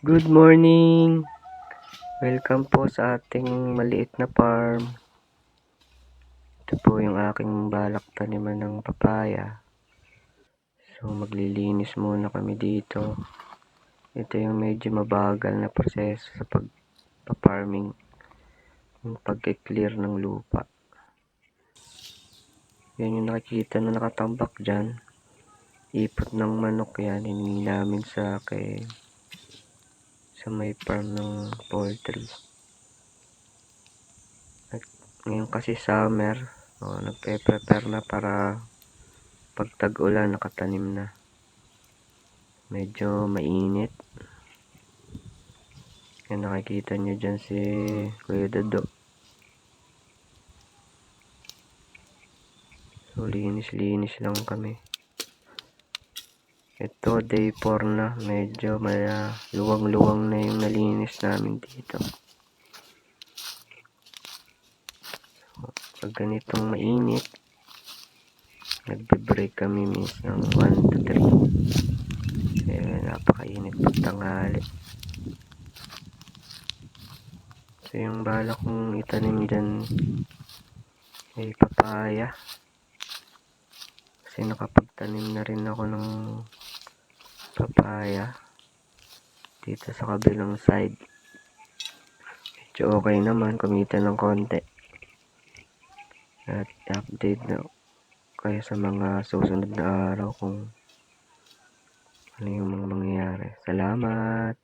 Good morning! Welcome po sa ating maliit na farm. Ito po yung aking balak taniman ng papaya. So maglilinis muna kami dito. Ito yung medyo mabagal na proseso sa pagpa-farming. Yung pag-clear ng lupa. Yan yung nakikita na nakatambak dyan. Ipot ng manok yan. Hiningi namin sa may farm ng poultry. At ngayon kasi summer, nagpe-prepare na para pag tag-ulan nakatanim na. Medyo mainit. Yan nakikita nyo dyan si Kuya Dado. So linis-linis lang kami. Ito day 4 na. Medyo luwang-luwang na yung nalinis namin dito. Pag ganitong mainit, nagbe-break kami minsan ng 1 to 3. Napakainit pag tanghali. So yung balak kong itanim dyan ay papaya. Kasi nakapagtanim na rin ako ng papaya dito sa kabilang side. Medyo okay naman, kumita ng konti. At update na kayo sa mga susunod na araw kung ano yung mga mangyayari. Salamat!